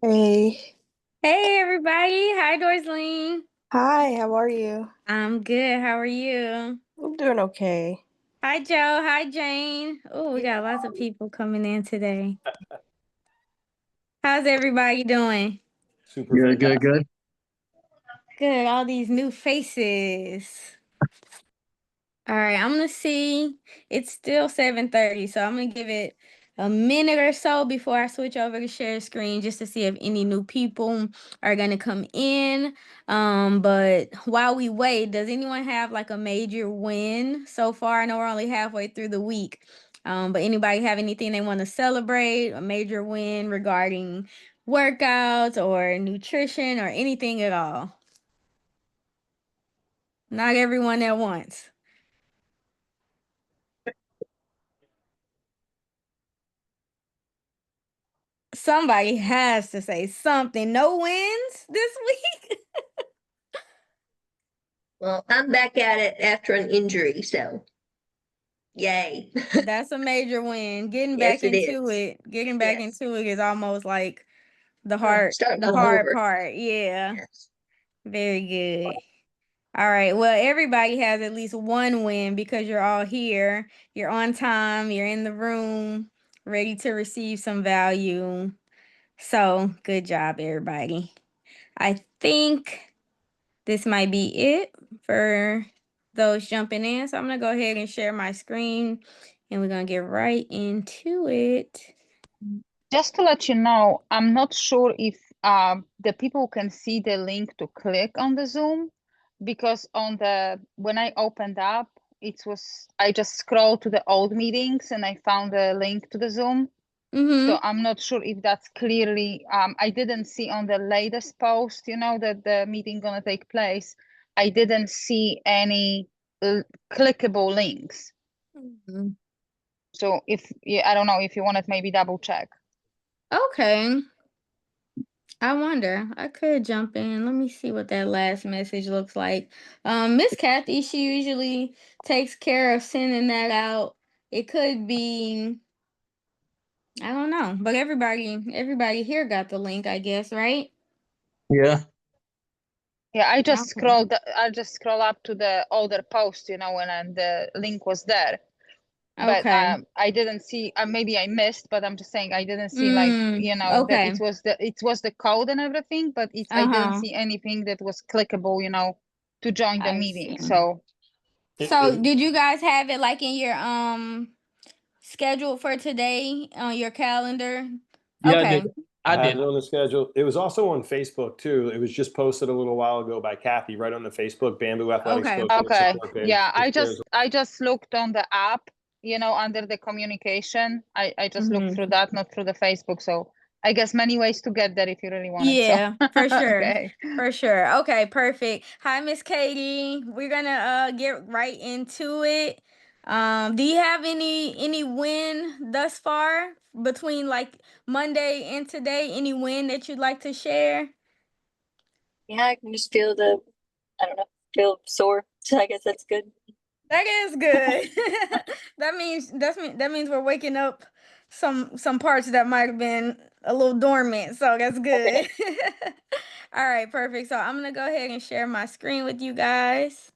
Hey. Hey everybody. Hi Dorslene. Hi, how are you? I'm good. How are you? I'm doing okay. Hi Joe. Hi Jane. Oh, we got lots of people coming in today. How's everybody doing? Super Good, good, fantastic. good. Good. All these new faces. All right, I'm gonna see. It's still 7:30, so I'm gonna give it a minute or so before I switch over to share screen just to see if any new people are gonna come in. But while we wait, does anyone have like a major win so far? I know we're only halfway through the week. But anybody have anything they want to celebrate, a major win regarding workouts or nutrition or anything at all? Not everyone at once. Somebody has to say something. No wins this week? Well, I'm back at it after an injury, so yay. That's a major win. Getting Yes, back it into is. it, getting back Yes. into it is almost like the Oh, hard starting the all hard over. part. Yeah. Yes. Very good. All right. Well, everybody has at least one win because you're all here. You're on time, you're in the room, ready to receive some value. So, good job, everybody. I think this might be it for those jumping in. So I'm gonna go ahead and share my screen and we're gonna get right into it. Just to let you know, I'm not sure if the people can see the link to click on the Zoom because when I opened up, I just scrolled to the old meetings and I found a link to the Zoom. So I'm not sure if that's clearly, I didn't see on the latest post, that the meeting gonna take place. I didn't see any clickable links. Mhm. So I don't know if you wanted maybe double check. Okay. I wonder. I could jump in. Let me see what that last message looks like. Miss Kathy, she usually takes care of sending that out. It could be, I don't know, but everybody here got the link, I guess, right? Yeah. Yeah, I just Okay. scroll up to the older post, and the link was there. But Okay. I didn't see, maybe I missed, but I'm just saying I didn't see that Okay. it was the code and everything, but I didn't Uh-huh. see anything that was clickable, to join the I meeting. see. So So did you guys have it like in your schedule for today on your calendar? Yeah, I did. Okay. I I had it did. on the schedule. It was also on Facebook too. It was just posted a little while ago by Kathy right on the Facebook Bamboo Athletics Okay. Coaching and okay, Support page. yeah, It I shares. just looked on the app, under the communication. I just looked through that, not through the Facebook. So I guess many ways to get there if you really wanted. So Yeah, for sure. okay. For sure. Okay, perfect. Hi, Miss Katie. We're gonna get right into it. Do you have any win thus far between like Monday and today? Any win that you'd like to share? Yeah, I can just feel I don't know, feel sore. So I guess that's good. That is good. That means we're waking up some parts that might have been a little dormant. So that's Okay. good. All right, perfect. So I'm gonna go ahead and share my screen with you guys.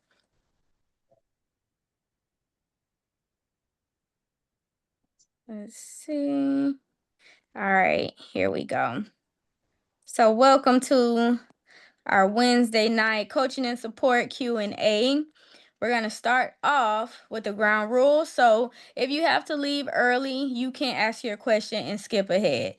Let's see. All right, here we go. So welcome to our Wednesday night coaching and support Q&A. We're going to start off with the ground rules. So if you have to leave early, you can ask your question and skip ahead.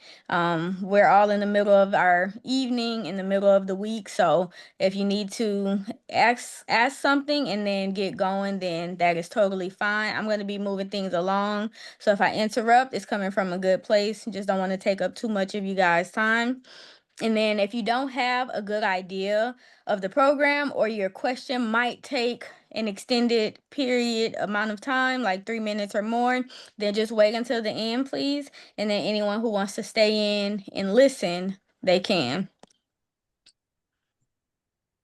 We're all in the middle of our evening, in the middle of the week. So if you need to ask something and then get going, then that is totally fine. I'm going to be moving things along. So if I interrupt, it's coming from a good place. Just don't want to take up too much of you guys' time. And then if you don't have a good idea of the program or your question might take an extended period amount of time, like 3 minutes or more, then just wait until the end, please. And then anyone who wants to stay in and listen, they can.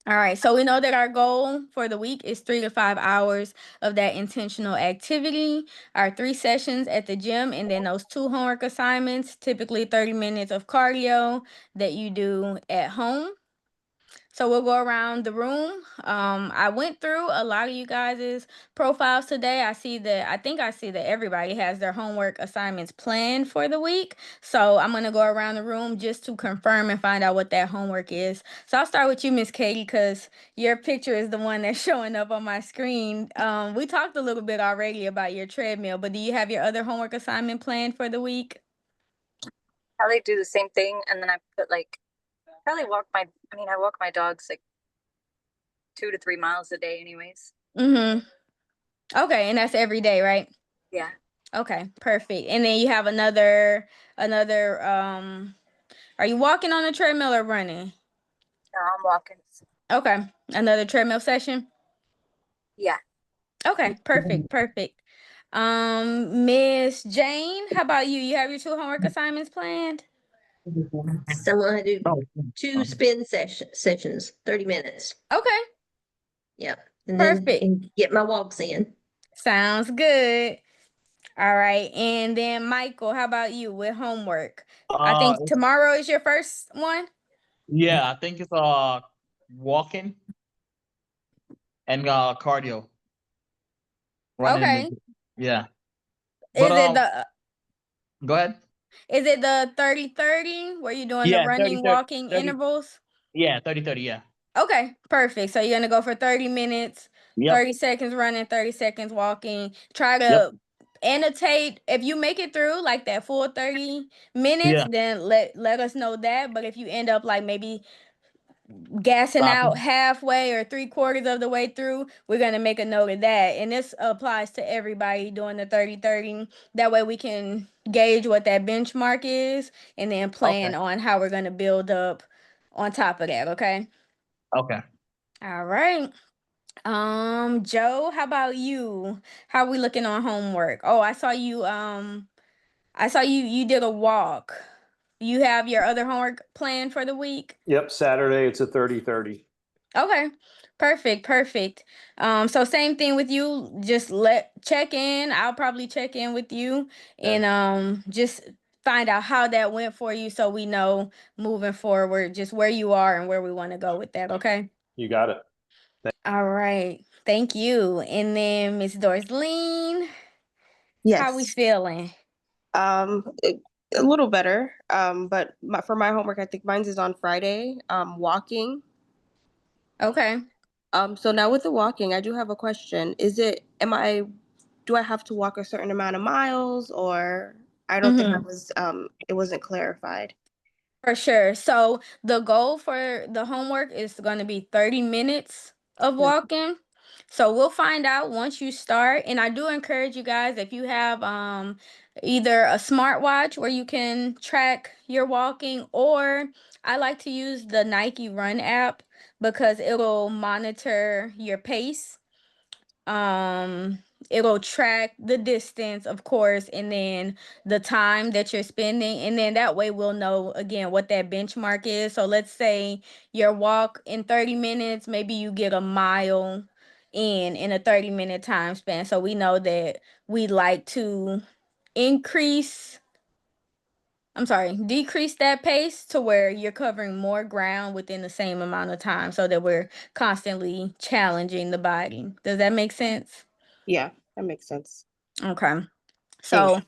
All right, so we know that our goal for the week is 3 to 5 hours of that intentional activity, our 3 sessions at the gym, and then those 2 homework assignments, typically 30 minutes of cardio that you do at home. So we'll go around the room. I went through a lot of you guys' profiles today. I see that everybody has their homework assignments planned for the week. So I'm gonna go around the room just to confirm and find out what that homework is. So I'll start with you, Miss Katie, because your picture is the one that's showing up on my screen. We talked a little bit already about your treadmill, but do you have your other homework assignment planned for the week? Probably do the same thing, and then I put like probably I walk my dogs like 2 to 3 miles a day anyways. Mm-hmm. Okay, and that's every day, right? Yeah. Okay, perfect. And then you have another are you walking on the treadmill or running? No, I'm walking. Okay, another treadmill session. Yeah. Okay, perfect. Miss Jane, how about you? You have your 2 homework assignments planned? So I'm gonna do Oh, 2 spin sessions, 30 minutes. Okay, Yep. And then Perfect. and get my walks in. sounds good. All right, and then Michael, how about you with homework? I think it's- tomorrow is your first one. yeah, I think it's walking and cardio. Running. Okay. Yeah. Is But it the go ahead. Is it the 30-30 where you're doing the Yeah, running, 30, walking 30. intervals? Yeah, 30, yeah. Okay, perfect. So you're gonna go for 30 minutes, Yep. 30 seconds running, 30 seconds walking. Try to Yep. annotate. If you make it through like that full 30 minutes, Yeah. then let us know that. But if you end up like maybe gassing out Stopping. halfway or 3/4 of the way through, we're going to make a note of that. And this applies to everybody doing the 30-30. That way we can gauge what that benchmark is and then plan on how we're going to build up on top of that. Okay. Okay. All right. Joe, how about you? How we looking on homework? Oh, I saw you did a walk. You have your other homework planned for the week? Yep, Saturday it's a 30-30. Okay, perfect. So same thing with you. Just check in. I'll probably check in with you and just find out how that went for you so we know moving forward just where you are and where we want to go with that. Okay. You got it. All right. Thank you. And then Miss Dorslene, how we Yes. feeling? A little better. But for my homework, I think mine's is on Friday. Walking. Okay. So now with the walking, I do have a question. Do I have to walk a certain amount of miles, or I don't think it wasn't clarified. For sure. So the goal for the homework is going to be 30 minutes of walking. So we'll find out once you start. And I do encourage you guys, if you have either a smartwatch where you can track your walking, or I like to use the Nike Run app because it'll monitor your pace. It'll track the distance, of course, and then the time that you're spending, and then that way we'll know again what that benchmark is. So let's say your walk in 30 minutes, maybe you get a mile in a 30-minute time span. So we know that we like to decrease that pace to where you're covering more ground within the same amount of time so that we're constantly challenging the body. Does that make sense? Yeah, that makes sense. Okay. So,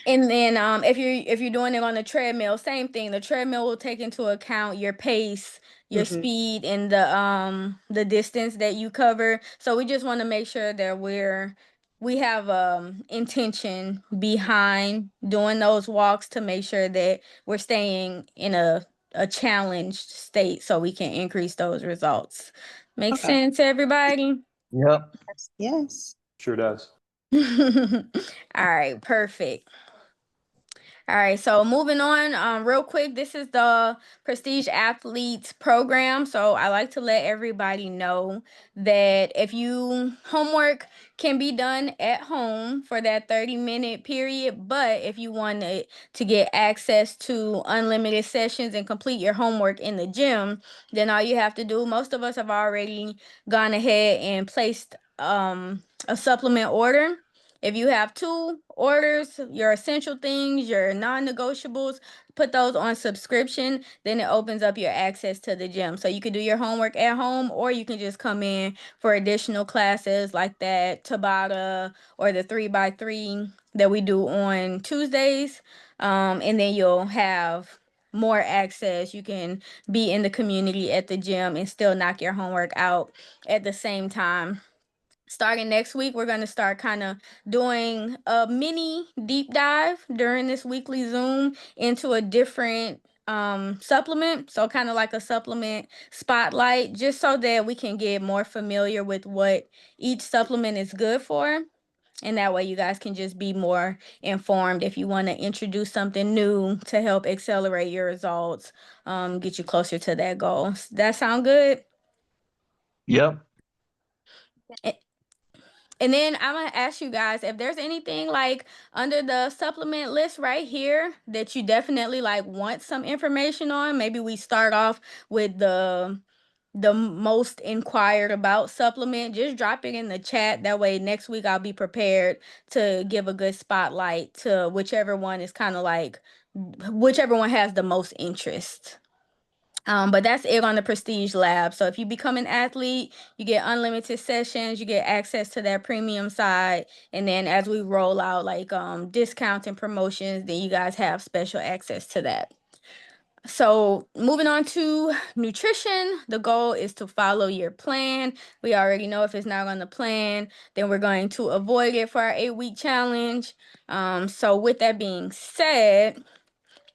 and then if you're doing it on the treadmill, same thing. The treadmill will take into account your pace, your speed, and the distance that you cover. So we just want to make sure that we have intention behind doing those walks to make sure that we're staying in a challenged state so we can increase those results. Make sense, everybody? Yep. Yes. Sure does. All right, perfect. All right, so moving on, real quick, this is the Prestige Athletes program. So I like to let everybody know that if you homework can be done at home for that 30-minute period, but if you wanted to get access to unlimited sessions and complete your homework in the gym, then all you have to do, most of us have already gone ahead and placed a supplement order. If you have 2 orders, your essential things, your non-negotiables, put those on subscription, then it opens up your access to the gym. So you can do your homework at home, or you can just come in for additional classes like that Tabata or the 3x3 that we do on Tuesdays. And then you'll have more access. You can be in the community at the gym and still knock your homework out at the same time. Starting next week, we're going to start kind of doing a mini deep dive during this weekly Zoom into a different supplement. So kind of like a supplement spotlight, just so that we can get more familiar with what each supplement is good for. And that way you guys can just be more informed if you want to introduce something new to help accelerate your results, get you closer to that goal. That sound good? Yep. And then I'm gonna ask you guys if there's anything like under the supplement list right here that you definitely like want some information on. Maybe we start off with the most inquired about supplement. Just drop it in the chat. That way next week I'll be prepared to give a good spotlight to whichever one is kind of like whichever one has the most interest. But that's it on the Prestige Lab. So if you become an athlete, you get unlimited sessions, you get access to that premium side. And then as we roll out like discounts and promotions, then you guys have special access to that. So moving on to nutrition, the goal is to follow your plan. We already know if it's not on the plan, then we're going to avoid it for our 8-week challenge. So with that being said,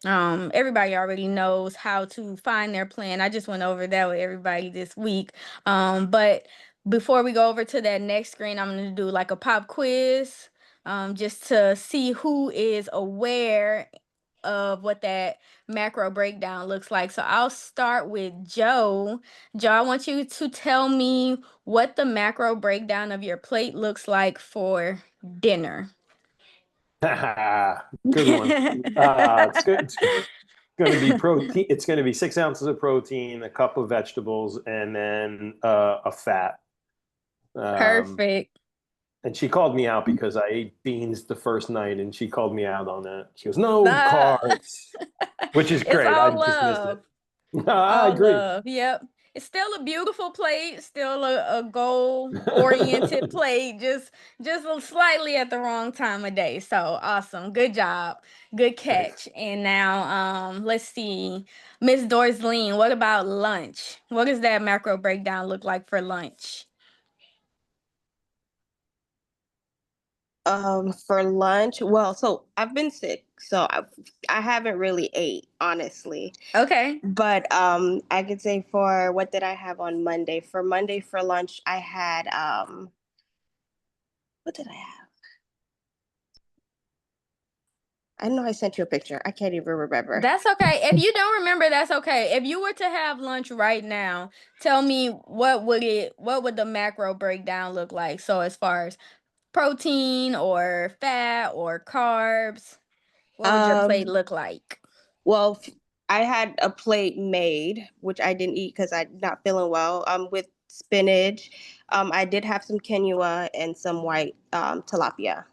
everybody already knows how to find their plan. I just went over that with everybody this week. But before we go over to that next screen, I'm going to do like a pop quiz, just to see who is aware of what that macro breakdown looks like. So I'll start with Joe. Joe, I want you to tell me what the macro breakdown of your plate looks like for dinner. Good one. It's good. It's going to be protein. It's going to be 6 ounces of protein, a cup of vegetables, and then a fat. Perfect. And she called me out because I ate beans the first night, and she called me out on that. She goes, "No carbs," which is great. It's all I just missed love. it. I agree. Love. Yep. It's still a beautiful plate, still a goal-oriented plate, just slightly at the wrong time of day. So awesome. Good job. Good catch. And now let's see. Miss Dorslene, what about lunch? What does that macro breakdown look like for lunch? For lunch, well, so I've been sick, so I haven't really ate, honestly. Okay. But I could say for what did I have on Monday? For Monday for lunch, I had what did I have? I know I sent you a picture. I can't even remember. That's okay. If you don't remember, that's okay. If you were to have lunch right now, tell me what would the macro breakdown look like? So as far as protein or fat or carbs, what would your plate look like? Well, I had a plate made, which I didn't eat because I'm not feeling well, with spinach. I did have some quinoa and some white tilapia.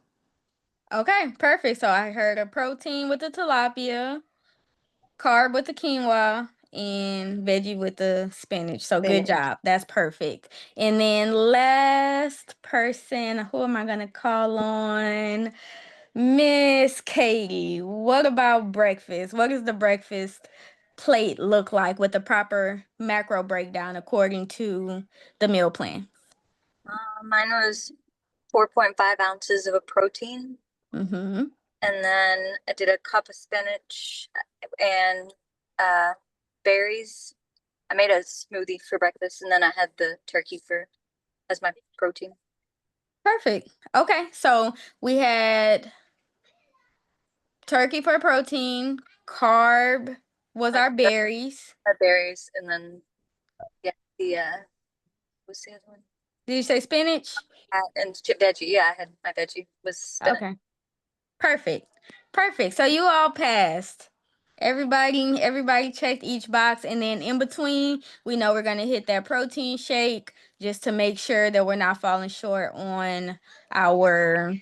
Okay, perfect. So I heard a protein with the tilapia, carb with the quinoa, and veggie with the spinach. So good job. That's perfect. And then last person, who am I going to call on? Miss Katie, what about breakfast? What does the breakfast plate look like with the proper macro breakdown according to the meal plan? Mine was 4.5 ounces of a protein. Mm-hmm. And then I did a cup of spinach and berries. I made a smoothie for breakfast, and then I had the turkey as my protein. Perfect. Okay, so we had turkey for protein, carb was our berries. Berries, and then yeah, the what's the other one? Did you say spinach? And veggie. Yeah, I had my veggie was spinach. Okay. Perfect. Perfect. So you all passed. Everybody checked each box, and then in between, we know we're gonna hit that protein shake just to make sure that we're not falling short on our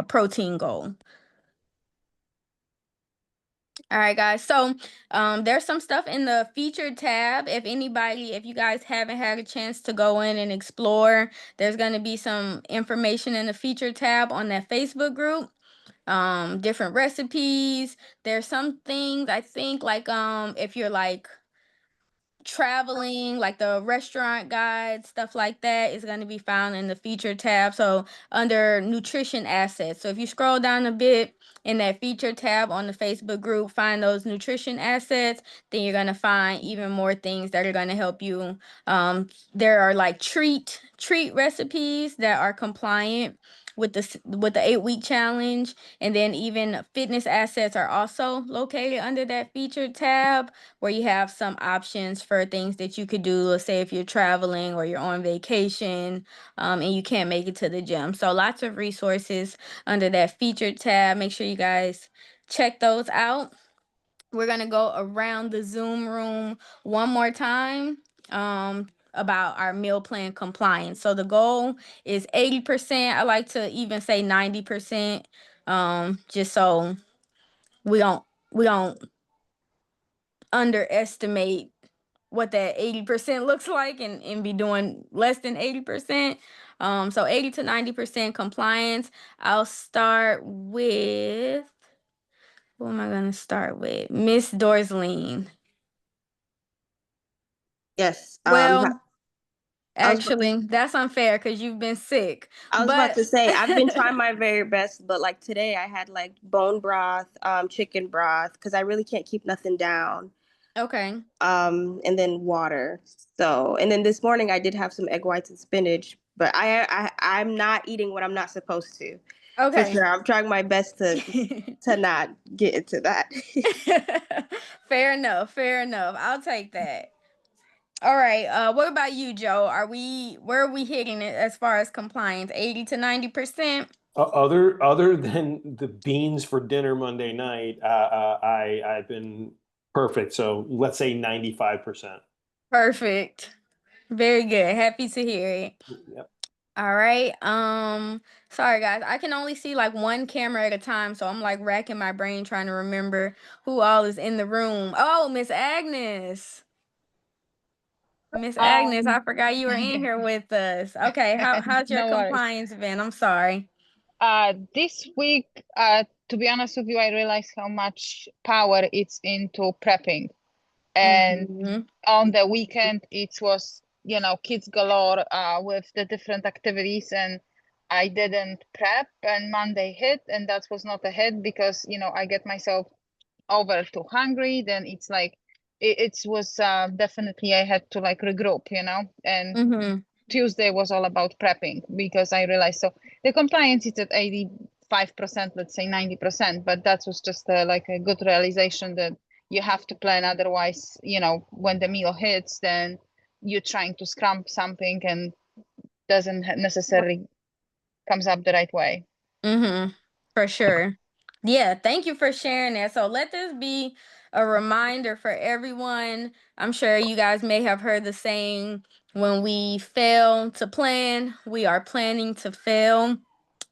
protein goal. All right, guys. So there's some stuff in the featured tab. If you guys haven't had a chance to go in and explore, there's going to be some information in the featured tab on that Facebook group. Different recipes. There's some things I think like if you're like traveling, like the restaurant guide, stuff like that is going to be found in the feature tab. So under nutrition assets. So if you scroll down a bit in that feature tab on the Facebook group, find those nutrition assets, then you're going to find even more things that are going to help you. There are like treat recipes that are compliant with the 8-week challenge, and then even fitness assets are also located under that featured tab, where you have some options for things that you could do. Let's say if you're traveling or you're on vacation and you can't make it to the gym. So lots of resources under that featured tab. Make sure you guys check those out. We're going to go around the Zoom room one more time about our meal plan compliance. So the goal is 80%. I like to even say 90%, just so we don't underestimate what that 80% looks like and be doing less than 80%. So 80 to 90% compliance. I'll start with, who am I going to start with? Miss Dorsleen. Yes. Well, I was- actually, that's unfair because you've been sick. I was but about to say I've been trying my very best, but like today I had like bone broth, chicken broth, because I really can't keep nothing down. Okay. And then water. So, and then this morning I did have some egg whites and spinach, but I'm not eating what I'm not supposed to. For Okay. sure, I'm trying my best to not get into that. Fair enough. I'll take that. All right. What about you, Joe? Where are we hitting it as far as compliance? 80 to 90%? Other than the beans for dinner Monday night, I've been perfect. So let's say 95%. Perfect. Very good. Happy to hear it. Yep. All right. Sorry guys, I can only see like one camera at a time, so I'm like racking my brain trying to remember who all is in the room. Oh, Miss Agnes. Miss Agnes, I forgot you were in here with us. Okay, how's your No worries. compliance been? I'm sorry. This week, to be honest with you, I realized how much power it's into prepping. And Mhm. on the weekend, it was, kids galore with the different activities, and I didn't prep, and Monday hit, and that was not a hit because, I get myself over too hungry, then it's like, it was definitely, I had to like regroup, and Mhm. Tuesday was all about prepping because I realized, so the compliance is at 85%, let's say 90%, but that was just like a good realization that you have to plan. Otherwise, when the meal hits, then you're trying to scrump something and doesn't necessarily comes up the right way. For sure. Yeah, thank you for sharing that. So let this be a reminder for everyone. I'm sure you guys may have heard the saying, when we fail to plan, we are planning to fail.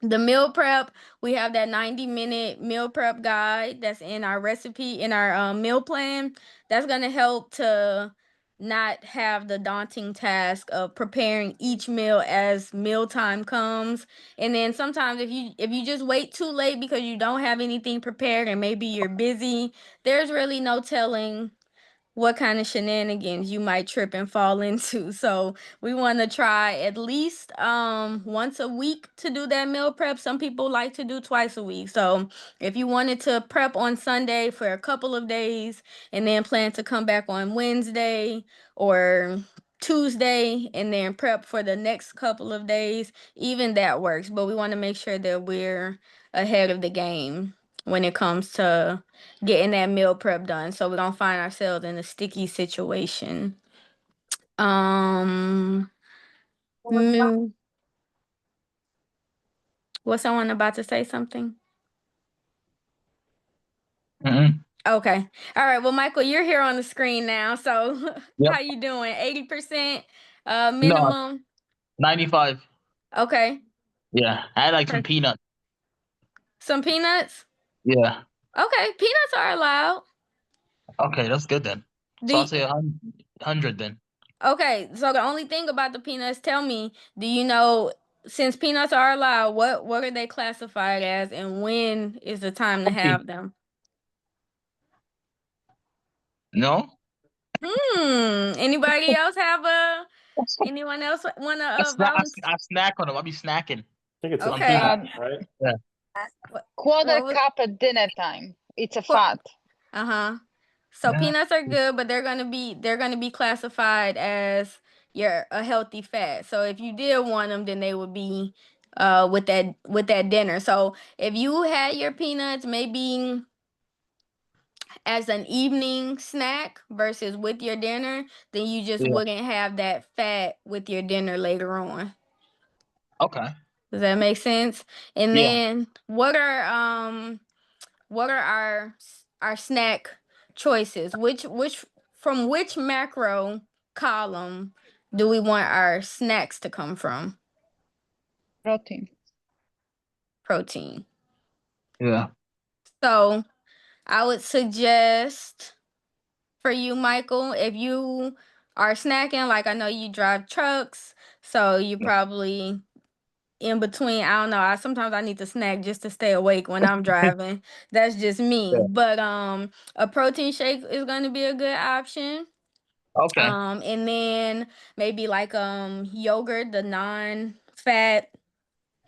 The meal prep, we have that 90-minute meal prep guide that's in our recipe, in our meal plan. That's going to help to not have the daunting task of preparing each meal as mealtime comes. And then sometimes if you just wait too late because you don't have anything prepared and maybe you're busy, there's really no telling what kind of shenanigans you might trip and fall into. So we want to try at least once a week to do that meal prep. Some people like to do twice a week. So if you wanted to prep on Sunday for a couple of days and then plan to come back on Wednesday or Tuesday and then prep for the next couple of days, even that works. But we want to make sure that we're ahead of the game. when it comes to getting that meal prep done. So we're gonna find ourselves in a sticky situation. Mm, was someone about to say something? Mm-mm. Okay. All right. Well, Michael, you're here on the screen now. So Yep. how you doing? 80% No, minimum. 95. Okay. Yeah. I had like some Perfect. peanuts. Some peanuts. Yeah. Okay, peanuts are allowed. Okay, that's good then. Do So I'll you- say 100 then. okay, so the only thing about the peanuts, tell me, do you know, since peanuts are allowed, what are they classified as, and when is the time to Okay. have them? No? Anybody else have anyone else want to volunteer? I snack on them. I'll be snacking. I think it's a Okay. fat, right? Quarter What was- cup at dinner time. It's a Qu- fat. Uh-huh. So Yeah. peanuts are good, but they're gonna be classified as a healthy fat. So if you did want them, then they would be with that dinner. So if you had your peanuts maybe as an evening snack versus with your dinner, then you just Yeah. wouldn't have that fat with your dinner later on. Okay. Does that make sense? And Yeah. then what are our snack choices? Which from which macro column do we want our snacks to come from? Protein. Protein. Yeah. So I would suggest for you, Michael, if you are snacking, like I know you drive trucks, so you Yeah. probably in between, I don't know, sometimes I need to snack just to stay awake when I'm driving. That's just me. Yeah. But a protein shake is going to be a good option. Okay. And then maybe like yogurt, the non-fat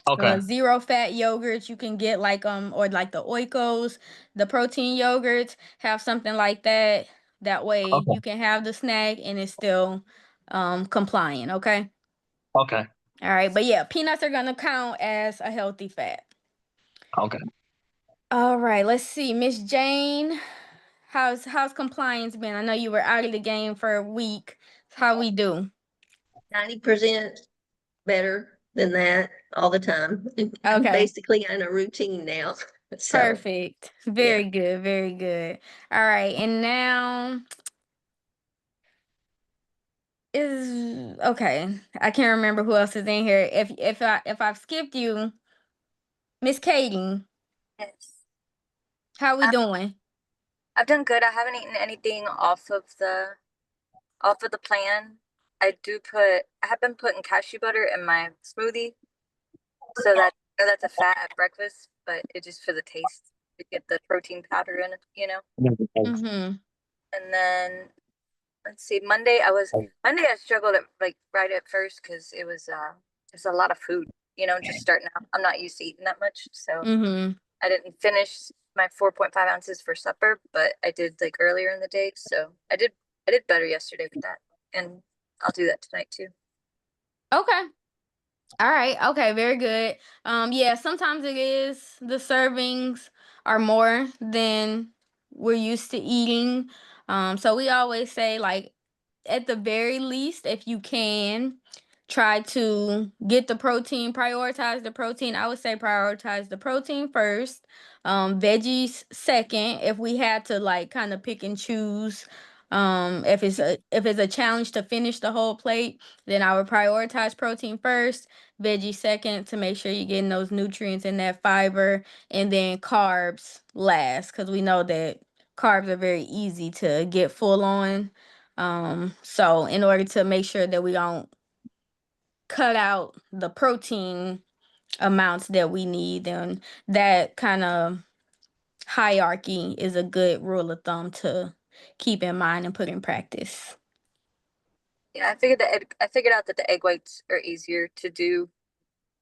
Okay. zero fat yogurts you can get, like or like the Oikos, the protein yogurts, have something like that. That way Okay. you can have the snack and it's still compliant, okay? Okay. All right, but yeah, peanuts are gonna count as a healthy fat. Okay. All right, let's see, Miss Jane, how's compliance been? I know you were out of the game for a week. How we do? 90% better than that all the time. I'm Okay. basically in a routine now. So Perfect. Very good, very good. All right, and now is okay. I can't remember who else is in here. If I've skipped you, Miss Katie, Yes. how we Um, doing? I've done good. I haven't eaten anything off of the plan. I have been putting cashew butter in my smoothie. So that's a fat at breakfast, but it's just for the taste to get the protein powder in it. Mm-hmm. And then let's see, Monday I struggled right at first because it's a lot of food, just starting out. I'm not used to eating that much, so Mm-hmm. I didn't finish my 4.5 ounces for supper, but I did like earlier in the day, so I did better yesterday with that, and I'll do that tonight too. Okay. All right. Okay, very good. Yeah, sometimes it is the servings are more than we're used to eating. So we always say, like, at the very least, if you can, try to get the protein, prioritize the protein. I would say prioritize the protein first, veggies second. If we had to like kind of pick and choose, if it's a challenge to finish the whole plate, then I would prioritize protein first, veggie second, to make sure you're getting those nutrients and that fiber, and then carbs last, because we know that carbs are very easy to get full on. So in order to make sure that we don't cut out the protein amounts that we need, then that kind of hierarchy is a good rule of thumb to keep in mind and put in practice. Yeah, I figured out that the egg whites are easier to do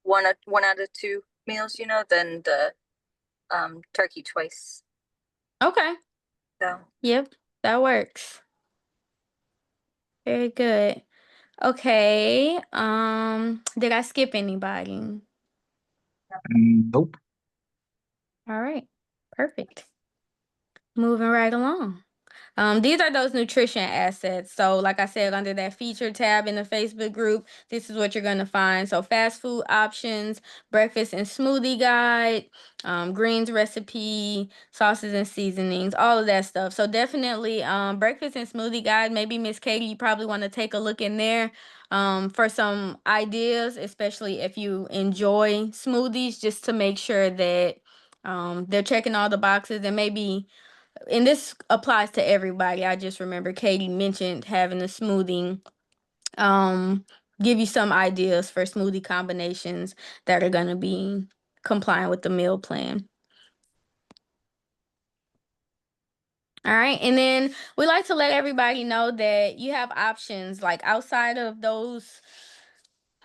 one out of two meals, than the turkey twice. Okay. So Yep, that works. Very good. Okay. Did I skip anybody? Nope. All right. Perfect. Moving right along. These are those nutrition assets. So like I said, under that feature tab in the Facebook group, this is what you're going to find. So fast food options, breakfast and smoothie guide, greens recipe, sauces and seasonings, all of that stuff. So definitely breakfast and smoothie guide. Maybe Miss Katie, you probably want to take a look in there for some ideas, especially if you enjoy smoothies, just to make sure that they're checking all the boxes, and maybe, and this applies to everybody. I just remember Katie mentioned having a smoothie. Give you some ideas for smoothie combinations that are going to be compliant with the meal plan. All right. And then we like to let everybody know that you have options like outside of those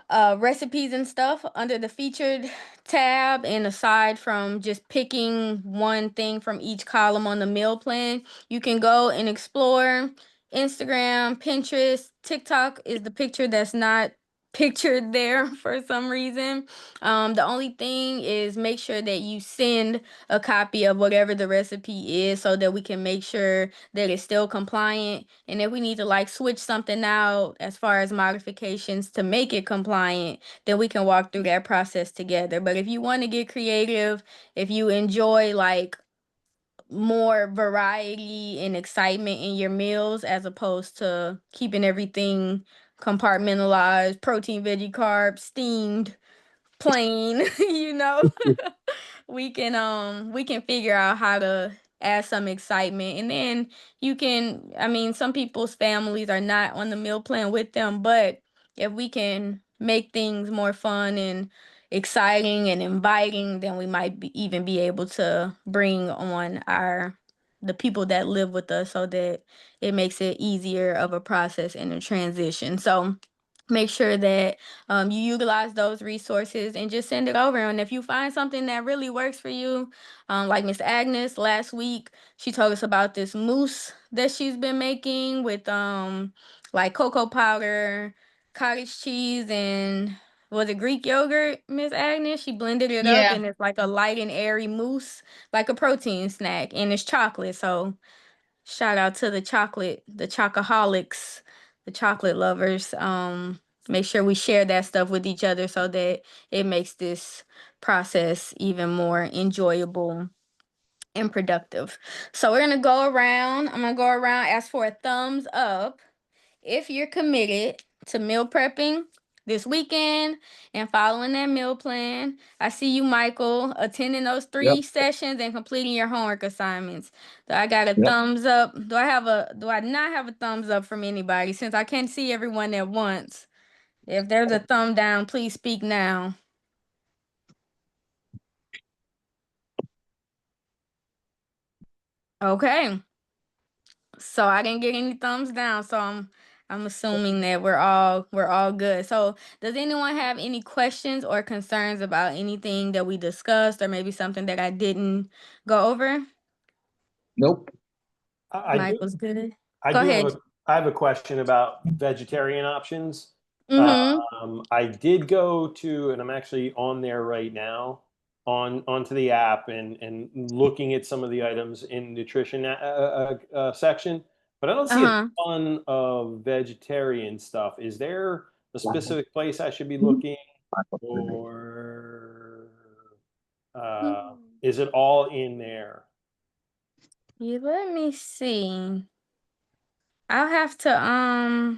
recipes and stuff under the featured tab, and aside from just picking one thing from each column on the meal plan, you can go and explore Instagram, Pinterest. TikTok is the picture that's not pictured there for some reason. The only thing is make sure that you send a copy of whatever the recipe is so that we can make sure that it's still compliant. And if we need to like switch something out as far as modifications to make it compliant, then we can walk through that process together. But if you want to get creative, if you enjoy like more variety and excitement in your meals as opposed to keeping everything compartmentalized, protein, veggie, carbs, steamed, plain, we can figure out how to add some excitement. And then you can, I mean, some people's families are not on the meal plan with them, but if we can make things more fun and exciting and inviting, then we might even be able to bring on the people that live with us so that it makes it easier of a process and a transition. So make sure that you utilize those resources and just send it over. And if you find something that really works for you, like Miss Agnes last week, she told us about this mousse that she's been making with like cocoa powder, cottage cheese, and was it Greek yogurt, Miss Agnes? She blended it up Yeah. and it's like a light and airy mousse, like a protein snack, and it's chocolate. So shout out to the chocoholics, the chocolate lovers. Make sure we share that stuff with each other so that it makes this process even more enjoyable and productive. So we're gonna go around. I'm gonna go around, ask for a thumbs up if you're committed to meal prepping this weekend and following that meal plan. I see you, Michael, attending those 3 sessions and completing your homework assignments. So I got a thumbs up. Do I not have a thumbs up from anybody since I can't see everyone at once? If there's a thumb down, please speak now. Okay. So I didn't get any thumbs down, so I'm assuming that we're all good. So does anyone have any questions or concerns about anything that we discussed, or maybe something that I didn't go over? Nope. Michael's good. I Go do ahead. I have a question about vegetarian options. Mm-hmm. I did go to, and I'm actually on there right now, onto the app and looking at some of the items in nutrition section, but I don't see a ton of vegetarian stuff. Is there a specific place I should be looking, or is it all in there? Yeah, let me see. I'll have to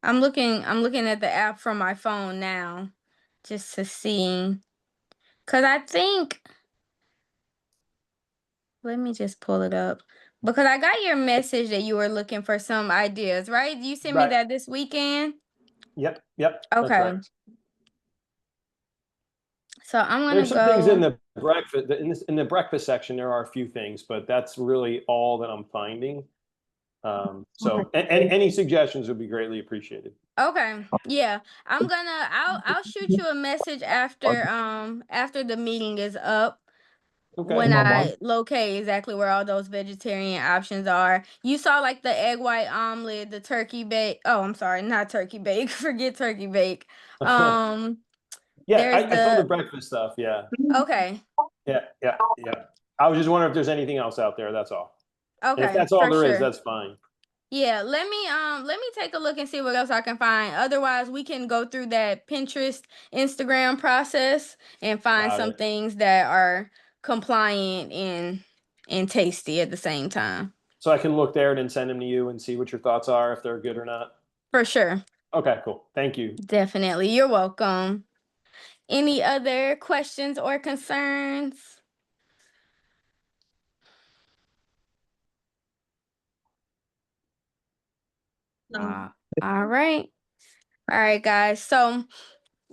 I'm looking at the app from my phone now just to see. 'Cause I think, let me just pull it up. Because I got your message that you were looking for some ideas, right? You sent me Right. that this weekend? Yep. That's Okay. right. So I'm gonna There's some things in go. the breakfast in the breakfast section. There are a few things, but that's really all that I'm finding. So any suggestions would be greatly appreciated. Okay. Yeah. I'll shoot you a message after the meeting is up. Okay. When I locate exactly where all those vegetarian options are. You saw like the egg white omelet, the turkey bake. Oh, I'm sorry, not turkey bake. Forget turkey bake. Yeah, I There's saw the the- breakfast stuff. Yeah. Okay. Yeah. I was just wondering if there's anything else out there. That's all. And if Okay. that's all for there is, sure. that's fine. Yeah, let me take a look and see what else I can find. Otherwise, we can go through that Pinterest, Instagram process and find Got some it. things that are compliant and tasty at the same time. So I can look there and then send them to you and see what your thoughts are, if they're good or not. For sure. Okay, cool. Thank you. Definitely. You're welcome. Any other questions or concerns? All right. All right, guys. So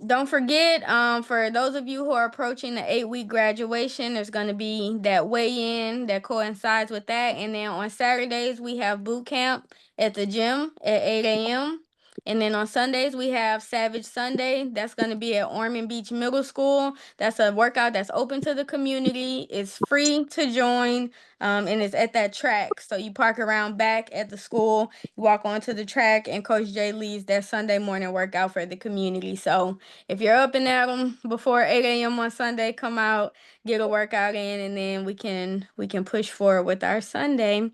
don't forget, for those of you who are approaching the 8-week graduation, there's going to be that weigh-in that coincides with that. And then on Saturdays, we have boot camp at the gym at 8 a.m. And then on Sundays, we have Savage Sunday. That's going to be at Ormond Beach Middle School. That's a workout that's open to the community. It's free to join, and it's at that track. So you park around back at the school, you walk onto the track, and Coach Jay leads that Sunday morning workout for the community. So if you're up and at 'em before 8 a.m. on Sunday, come out, get a workout in, and then we can push forward with our Sunday.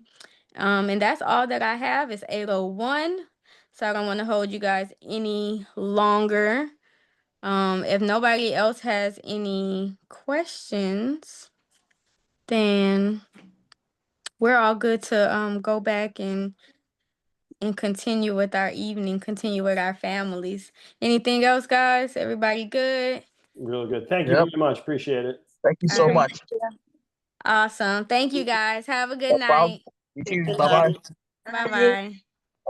And that's all that I have. It's 8:01. So I don't want to hold you guys any longer. If nobody else has any questions, then we're all good to go back and continue with our evening, continue with our families. Anything else, guys? Everybody good? Really good. Thank you Yep. very much. Appreciate it. Thank you so Alright. much. Awesome. Thank you, guys. Have a good No problem. night. You too. Good Bye-bye. Bye-bye.